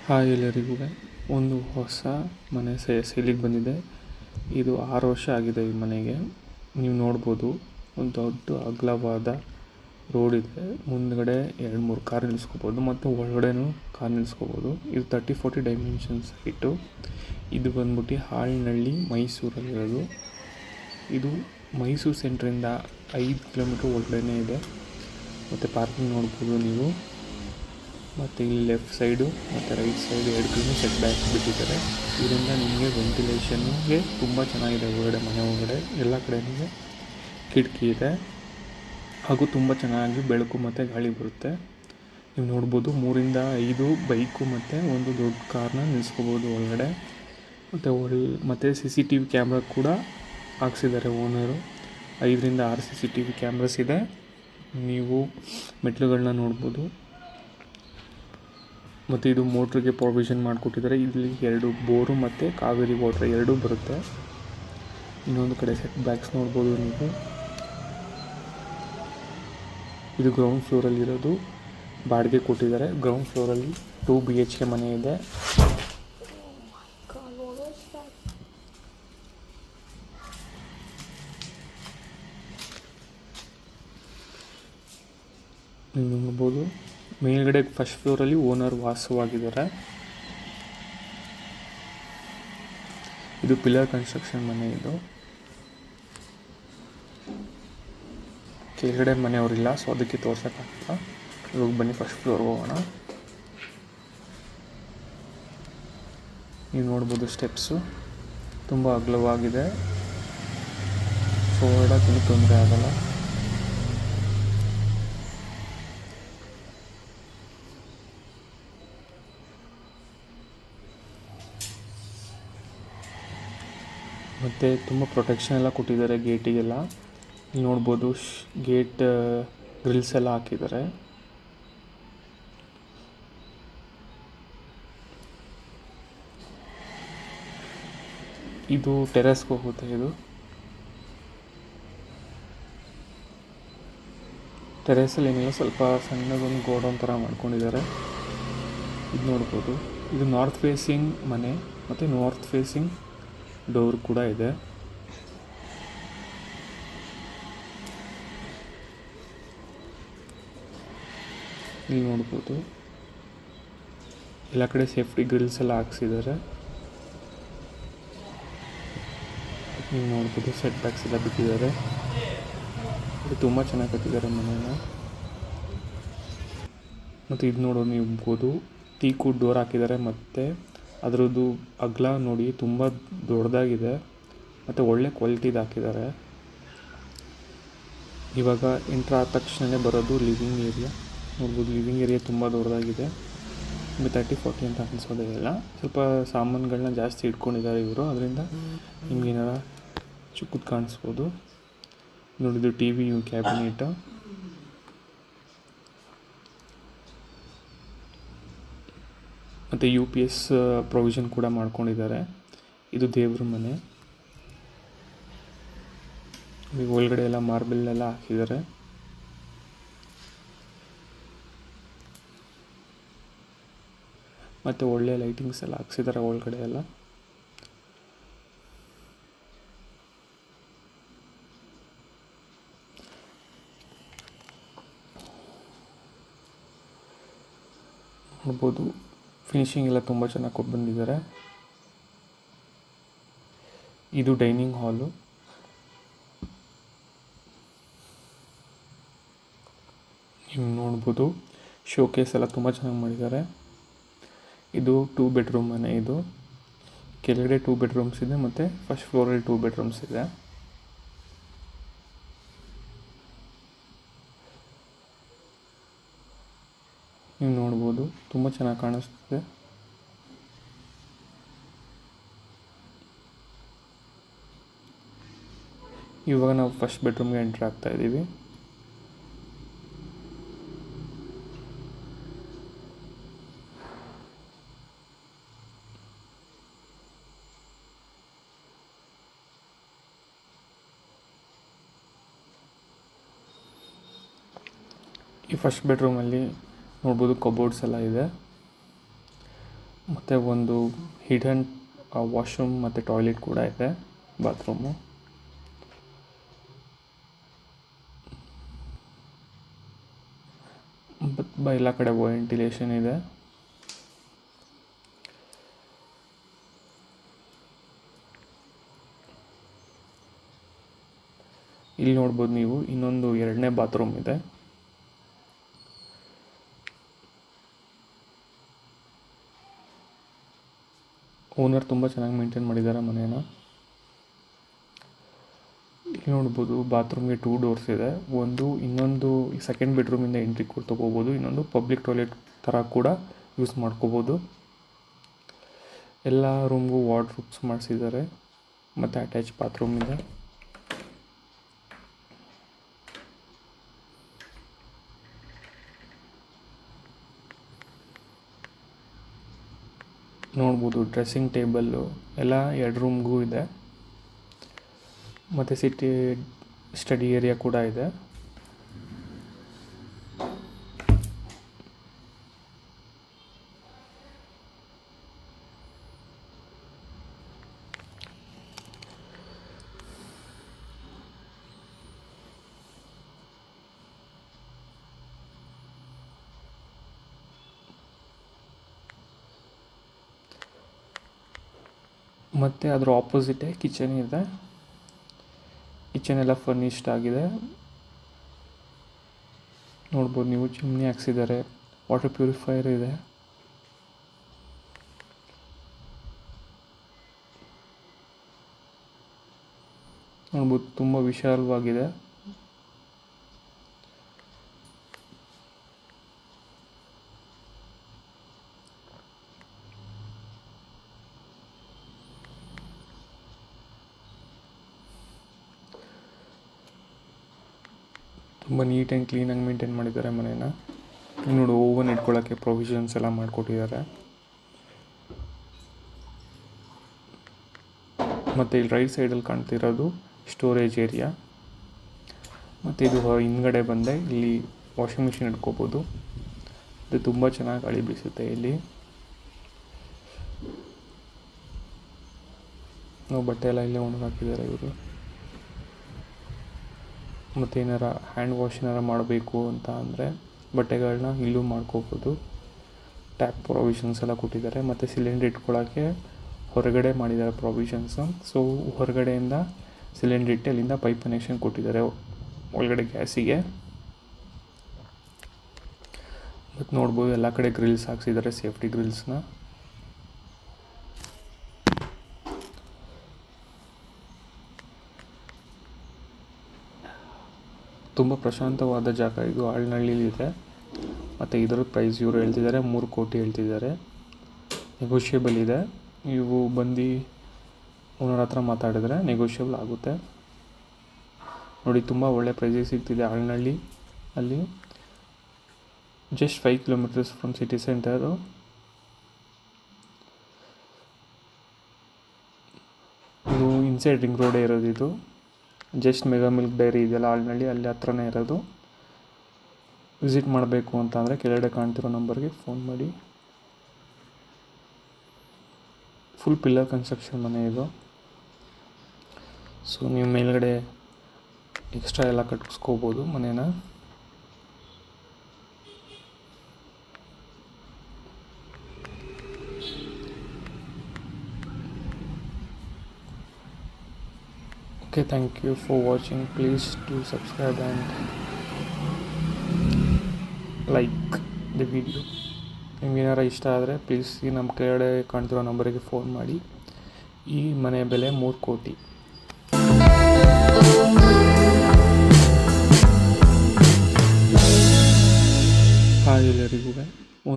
Hi ಎಲ್ಲರಿಗೂ ಒಂದು ಹೊಸ ಮನೆ ಸೇಲಿಗೆ ಬಂದಿದೆ. ಇದು 6 ವರ್ಷ ಆಗಿದೆ ಈ ಮನೆಗೆ. ನೀವು ನೋಡ್ಬೋದು ಒಂದು ದೊಡ್ಡ ಅಗಲವಾದ ರೋಡ್ ಇದೆ. ಮುಂದ್ಗಡೆ 2-3 ಕಾರ್ ನಿಲ್ಲಿಸ್ಕೋಬೋದು ಮತ್ತು ಒಳಗಡೆನೂ ಕಾರ್ ನಿಲ್ಲಿಸ್ಕೋಬೋದು. ಇದು 30-40 ಡೈಮೆನ್ಷನ್ಸ್ ಹೈಟು. ಇದು ಬಂದ್ಬಿಟ್ಟು ಹಾಳ್ನಳ್ಳಿ, ಮೈಸೂರಲ್ಲಿರೋದು. ಇದು ಮೈಸೂರು ಸೆಂಟ್ರಿಂದ 5 ಕಿಲೋಮೀಟ್ರ್ ಒಳಗಡೆ ಇದೆ. ಮತ್ತು ಪಾರ್ಕಿಂಗ್ ನೋಡ್ಬೋದು ನೀವು. ಮತ್ತು ಇಲ್ಲಿ ಲೆಫ್ಟ್ ಸೈಡು ಮತ್ತು ರೈಟ್ ಸೈಡು 2 ಕಡೆ ಸೆಟ್ ಬ್ಯಾಕ್ ಬಿಟ್ಟಿದ್ದಾರೆ. ಇದರಿಂದ ನಿಮಗೆ ವೆಂಟಿಲೇಷನ್ಗೆ ತುಂಬ ಚೆನ್ನಾಗಿದೆ. ಒಳಗಡೆ ಮನೆ ಒಳಗಡೆ ಎಲ್ಲ ಕಡೆಯೂ ಕಿಟಕಿ ಇದೆ ಹಾಗೂ ತುಂಬ ಚೆನ್ನಾಗಿ ಬೆಳಕು ಮತ್ತು ಗಾಳಿ ಬರುತ್ತೆ. ನೀವು ನೋಡ್ಬೋದು 3-5 ಬೈಕು ಮತ್ತು ಒಂದು ದೊಡ್ಡ ಕಾರ್ನ ನಿಲ್ಲಿಸ್ಕೋಬೋದು ಒಳಗಡೆ. ಮತ್ತು CCTV ಕ್ಯಾಮ್ರಾ ಕೂಡ ಹಾಕ್ಸಿದ್ದಾರೆ ಓನರು. 5-6 CCTV ಕ್ಯಾಮ್ರಾಸ್ ಇದೆ. ನೀವು ಮೆಟ್ಲುಗಳನ್ನ ನೋಡ್ಬೋದು. ಮತ್ತು ಇದು ಮೋಟ್ರಿಗೆ ಪ್ರೊವಿಷನ್ ಮಾಡಿಕೊಟ್ಟಿದ್ದಾರೆ. ಇಲ್ಲಿ 2 ಬೋರು ಮತ್ತು ಕಾವೇರಿ ವಾಟರ್ 2 ಬರುತ್ತೆ. ಇನ್ನೊಂದು ಕಡೆ ಸೆಟ್ ಬ್ಯಾಕ್ಸ್ ನೋಡ್ಬೋದು ನೀವು. ಇದು ಗ್ರೌಂಡ್ ಫ್ಲೋರಲ್ಲಿರೋದು, ಬಾಡಿಗೆ ಕೊಟ್ಟಿದ್ದಾರೆ. ಗ್ರೌಂಡ್ ಫ್ಲೋರಲ್ಲಿ 2 BHK ಮನೆ ಇದೆ. ನೀವು ನೋಡ್ಬೋದು ಮೇಲ್ಗಡೆ ಫಸ್ಟ್ ಫ್ಲೋರಲ್ಲಿ ಓನರ್ ವಾಸವಾಗಿದ್ದಾರೆ. ಇದು ಪಿಲ್ಲರ್ ಕನ್ಸ್ಟ್ರಕ್ಷನ್ ಮನೆ. ಇದು ಕೆಳಗಡೆ ಮನೆಯವರಿಲ್ಲ, ಸೊ ಅದಕ್ಕೆ ತೋರ್ಸೋಕ್ಕಾಗಲ್ಲ. ಇವಾಗ ಬನ್ನಿ ಫಸ್ಟ್ ಫ್ಲೋರ್ಗೆ ಹೋಗೋಣ. ನೀವು ನೋಡ್ಬೋದು ಸ್ಟೆಪ್ಸು ತುಂಬ ಅಗಲವಾಗಿದೆ. ಸೊ ಓಡಾಡೋಕ್ಕೆ ತೊಂದರೆ ಆಗಲ್ಲ. ಮತ್ತು ತುಂಬ ಪ್ರೊಟೆಕ್ಷನ್ ಎಲ್ಲ ಕೊಟ್ಟಿದ್ದಾರೆ ಗೇಟಿಗೆಲ್ಲ. ಇಲ್ಲಿ ನೋಡ್ಬೋದು ಗೇಟ್ ಗ್ರಿಲ್ಸ್ ಎಲ್ಲ ಹಾಕಿದ್ದಾರೆ. ಇದು ಟೆರೆಸ್ಗೆ ಹೋಗುತ್ತೆ. ಇದು ಟೆರೆಸಲ್ಲಿ ಏನಿಲ್ಲ, ಸ್ವಲ್ಪ ಸಣ್ಣದೊಂದು ಗೋಡೌನ್ ಥರ ಮಾಡ್ಕೊಂಡಿದ್ದಾರೆ. ಇದು ನೋಡ್ಬೋದು. ಇದು ನಾರ್ತ್ ಫೇಸಿಂಗ್ ಮನೆ ಮತ್ತು ನಾರ್ತ್ ಫೇಸಿಂಗ್ ಡೋರ್ ಕೂಡ ಇದೆ. ಇಲ್ಲಿ ನೋಡ್ಬೋದು ಎಲ್ಲ ಕಡೆ ಸೇಫ್ಟಿ ಗ್ರಿಲ್ಸ್ ಎಲ್ಲ ಹಾಕ್ಸಿದ್ದಾರೆ. ನೀವು ನೋಡ್ಬೋದು ಸೆಟ್ ಬ್ಯಾಕ್ಸ್ ಎಲ್ಲ ಬಿಟ್ಟಿದ್ದಾರೆ. ಇದು ತುಂಬ ಚೆನ್ನಾಗಿ ಕಟ್ಟಿದ್ದಾರೆ ಮನೆಯನ್ನು. ಮತ್ತು ಇದು ನೋಡೋದು ನೀವು ಬೋದು ಟೀಕು ಡೋರ್ ಹಾಕಿದ್ದಾರೆ. ಮತ್ತು ಅದರದ್ದು ಅಗಲ ನೋಡಿ ತುಂಬ ದೊಡ್ಡದಾಗಿದೆ ಮತ್ತು ಒಳ್ಳೆ ಕ್ವಾಲಿಟಿದು ಹಾಕಿದ್ದಾರೆ. ಇವಾಗ ಎಂಟ್ರ್ ಆದ ತಕ್ಷಣವೇ ಬರೋದು ಲಿವಿಂಗ್ ಏರಿಯಾ. ನೋಡ್ಬೋದು ಲಿವಿಂಗ್ ಏರಿಯಾ ತುಂಬ ದೊಡ್ಡದಾಗಿದೆ. ನಿಮಗೆ 30-40 ಅಂತ ಅನಿಸೋದೇ ಇಲ್ಲ. ಸ್ವಲ್ಪ ಸಾಮಾನುಗಳನ್ನ ಜಾಸ್ತಿ ಇಟ್ಕೊಂಡಿದ್ದಾರೆ ಇವರು, ಅದರಿಂದ ನಿಮಗೇನಾರ ಚಿಕ್ಕದು ಕಾಣಿಸ್ಬೋದು. ನೋಡಿದ್ದು TV ಕ್ಯಾಬಿನೆಟು. ಮತ್ತು UPS ಪ್ರೊವಿಷನ್ ಕೂಡ ಮಾಡ್ಕೊಂಡಿದ್ದಾರೆ. ಇದು ದೇವ್ರ ಮನೆ. ಒಳಗಡೆ ಎಲ್ಲ ಮಾರ್ಬಲ್ ಎಲ್ಲ ಹಾಕಿದ್ದಾರೆ. ಮತ್ತು ಒಳ್ಳೆ ಲೈಟಿಂಗ್ಸ್ ಎಲ್ಲ ಹಾಕ್ಸಿದ್ದಾರೆ ಒಳಗಡೆ ಎಲ್ಲ. ನೋಡ್ಬೋದು ಫಿನಿಶಿಂಗ್ ಎಲ್ಲ ತುಂಬ ಚೆನ್ನಾಗಿ ಕೊಟ್ಟು ಬಂದಿದ್ದಾರೆ. ಇದು ಡೈನಿಂಗ್ ಹಾಲು. ನೀವು ನೋಡ್ಬೋದು ಶೋಕೇಸ್ ಎಲ್ಲ ತುಂಬ ಚೆನ್ನಾಗಿ ಮಾಡಿದ್ದಾರೆ. ಇದು 2 ಬೆಡ್ರೂಮ್ ಮನೆ. ಇದು ಕೆಳಗಡೆ 2 ಬೆಡ್ರೂಮ್ಸ್ ಇದೆ ಮತ್ತು ಫಸ್ಟ್ ಫ್ಲೋರಲ್ಲಿ 2 ಬೆಡ್ರೂಮ್ಸ್ ಇದೆ. ನೀವು ನೋಡ್ಬೋದು ತುಂಬ ಚೆನ್ನಾಗಿ ಕಾಣಿಸ್ತಿದೆ. ಇವಾಗ ನಾವು ಫಸ್ಟ್ ಬೆಡ್ರೂಮ್ಗೆ ಎಂಟ್ರ್ ಆಗ್ತಾ ಇದ್ದೀವಿ. ಈ ಫಸ್ಟ್ ಬೆಡ್ರೂಮಲ್ಲಿ ನೋಡ್ಬೋದು ಕಬೋರ್ಡ್ಸ್ ಎಲ್ಲ ಇದೆ. ಮತ್ತು ಒಂದು ಹಿಡನ್ ವಾಶ್ರೂಮ್ ಮತ್ತು ಟಾಯ್ಲೆಟ್ ಕೂಡ ಇದೆ, ಬಾತ್ರೂಮು. ಎಲ್ಲ ಕಡೆ ವೆಂಟಿಲೇಷನ್ ಇದೆ. ಇಲ್ಲಿ ನೋಡ್ಬೋದು ನೀವು, ಇನ್ನೊಂದು 2ನೇ ಬಾತ್ರೂಮ್ ಇದೆ. ಓನರ್ ತುಂಬ ಚೆನ್ನಾಗಿ ಮೇಂಟೈನ್ ಮಾಡಿದ್ದಾರೆ ಮನೇನ. ಇಲ್ಲಿ ನೋಡ್ಬೋದು ಬಾತ್ರೂಮ್ಗೆ 2 ಡೋರ್ಸ್ ಇದೆ. ಇನ್ನೊಂದು ಸೆಕೆಂಡ್ ಬೆಡ್ರೂಮಿಂದ ಎಂಟ್ರಿ ಕೂಡ ತೊಗೋಬೋದು, ಇನ್ನೊಂದು ಪಬ್ಲಿಕ್ ಟಾಯ್ಲೆಟ್ ಥರ ಕೂಡ ಯೂಸ್ ಮಾಡ್ಕೋಬೋದು. ಎಲ್ಲ ರೂಮ್ಗೂ ವಾರ್ಡ್ರೋಬ್ಸ್ ಮಾಡಿಸಿದ್ದಾರೆ ಮತ್ತು ಅಟ್ಯಾಚ್ ಬಾತ್ರೂಮ್ ಇದೆ. ನೋಡ್ಬೋದು ಡ್ರೆಸ್ಸಿಂಗ್ ಟೇಬಲ್ಲು ಎಲ್ಲ 2 ರೂಮ್ಗೂ ಇದೆ. ಮತ್ತು ಸ್ಟಡಿ ಏರಿಯಾ ಕೂಡ ಇದೆ. ಮತ್ತು ಅದರ ಆಪೋಸಿಟೇ ಕಿಚನ್ ಇದೆ. ಕಿಚನ್ ಎಲ್ಲ ಫರ್ನಿಶ್ಡ್ ಆಗಿದೆ. ನೋಡ್ಬೋದು ನೀವು, ಚಿಮ್ನಿ ಹಾಕ್ಸಿದ್ದಾರೆ, ವಾಟರ್ ಪ್ಯೂರಿಫೈಯರ್ ಇದೆ. ನೋಡ್ಬೋದು ತುಂಬ ವಿಶಾಲವಾಗಿದೆ. ತುಂಬ ನೀಟ್ ಆ್ಯಂಡ್ ಕ್ಲೀನಾಗಿ ಮೇಂಟೈನ್ ಮಾಡಿದ್ದಾರೆ ಮನೇನ. ನೋಡಿ, ಓವನ್ ಇಟ್ಕೊಳ್ಳೋಕ್ಕೆ ಪ್ರೊವಿಷನ್ಸ್ ಎಲ್ಲ ಮಾಡಿಕೊಟ್ಟಿದ್ದಾರೆ. ಮತ್ತು ಇಲ್ಲಿ ರೈಟ್ ಸೈಡಲ್ಲಿ ಕಾಣ್ತಿರೋದು ಸ್ಟೋರೇಜ್ ಏರಿಯಾ. ಮತ್ತು ಇದು ಹಿಂದ್ಗಡೆ ಬಂದೆ ಇಲ್ಲಿ ವಾಷಿಂಗ್ ಮಿಷಿನ್ ಇಟ್ಕೋಬೋದು. ಇದು ತುಂಬ ಚೆನ್ನಾಗಿ ಗಾಳಿ ಬೀಸುತ್ತೆ ಇಲ್ಲಿ. ಬಟ್ಟೆ ಎಲ್ಲ ಇಲ್ಲೇ ಒಣಗಾಕಿದ್ದಾರೆ ಇವರು. ಮತ್ತು ಏನಾರ ಹ್ಯಾಂಡ್ ವಾಶ್ ಏನಾರ ಮಾಡಬೇಕು ಅಂತ ಅಂದರೆ ಬಟ್ಟೆಗಳನ್ನ ಇಲ್ಲೂ ಮಾಡ್ಕೋಬೋದು. ಟ್ಯಾಪ್ ಪ್ರೊವಿಷನ್ಸ್ ಎಲ್ಲ ಕೊಟ್ಟಿದ್ದಾರೆ. ಮತ್ತು ಸಿಲಿಂಡರ್ ಇಟ್ಕೊಳ್ಳೋಕ್ಕೆ ಹೊರಗಡೆ ಮಾಡಿದ್ದಾರೆ ಪ್ರೊವಿಷನ್ಸು. ಸೊ ಹೊರಗಡೆಯಿಂದ ಸಿಲಿಂಡರ್ ಇಟ್ಟು ಅಲ್ಲಿಂದ ಪೈಪ್ ಕನೆಕ್ಷನ್ ಕೊಟ್ಟಿದ್ದಾರೆ ಒಳಗಡೆ ಗ್ಯಾಸಿಗೆ. ಮತ್ತು ನೋಡ್ಬೋದು ಎಲ್ಲ ಕಡೆ ಗ್ರಿಲ್ಸ್ ಹಾಕ್ಸಿದ್ದಾರೆ, ಸೇಫ್ಟಿ ಗ್ರಿಲ್ಸ್ನ. ತುಂಬ ಪ್ರಶಾಂತವಾದ ಜಾಗ ಇದು, ಆಳ್ನಳ್ಳಿಲಿದೆ. ಮತ್ತು ಇದರ ಪ್ರೈಸ್ ಇವರು ಹೇಳ್ತಿದ್ದಾರೆ 3 ಕೋಟಿ ಹೇಳ್ತಿದ್ದಾರೆ. ನೆಗೋಷಿಯೇಬಲ್ ಇದೆ. ನೀವು ಬಂದು ಓನರ್ ಹತ್ರ ಮಾತಾಡಿದ್ರೆ ನೆಗೋಷಿಯೇಬಲ್ ಆಗುತ್ತೆ. ನೋಡಿ, ತುಂಬ ಒಳ್ಳೆ ಪ್ರೈಸಿಗೆ ಸಿಗ್ತಿದೆ ಆಳ್ನಳ್ಳಿ ಅಲ್ಲಿ. Just 5 kilometres from city centre. ಇದು ಇನ್ಸೈಡ್ ರಿಂಗ್ ರೋಡೇ ಇರೋದು. ಇದು ಜಸ್ಟ್ ಮೆಗಾ ಮಿಲ್ಕ್ ಡೈರಿ ಇದೆಯಲ್ಲ ಆಳ್ನಳ್ಳಿ, ಅಲ್ಲಿ ಹತ್ರನೇ ಇರೋದು. ವಿಸಿಟ್ ಮಾಡಬೇಕು ಅಂತ ಅಂದರೆ ಕೆಳಗಡೆ ಕಾಣ್ತಿರೋ ನಂಬರ್ಗೆ ಫೋನ್ ಮಾಡಿ. ಫುಲ್ ಪಿಲ್ಲರ್ ಕನ್ಸ್ಟ್ರಕ್ಷನ್ ಮನೆ ಇದು. ಸೊ ನೀವು ಮೇಲ್ಗಡೆ ಎಕ್ಸ್ಟ್ರಾ ಎಲ್ಲ ಕಟ್ಸ್ಕೋಬೋದು ಮನೇನ. Okay, thank you for watching. Please do subscribe and like the video. ನಿಮ್ಗೆ ಏನಾರ ಇಷ್ಟ ಆದರೆ ಪ್ಲೀಸ್ ಈ ನಮ್ಮ ಕೆಳಗಡೆ ಕಾಣ್ತಿರೋ ನಂಬರಿಗೆ ಫೋನ್ ಮಾಡಿ. ಈ ಮನೆ ಬೆಲೆ 3 ಕೋಟಿ. ಹಾಯ್ ಎಲ್ಲರಿಗೂ.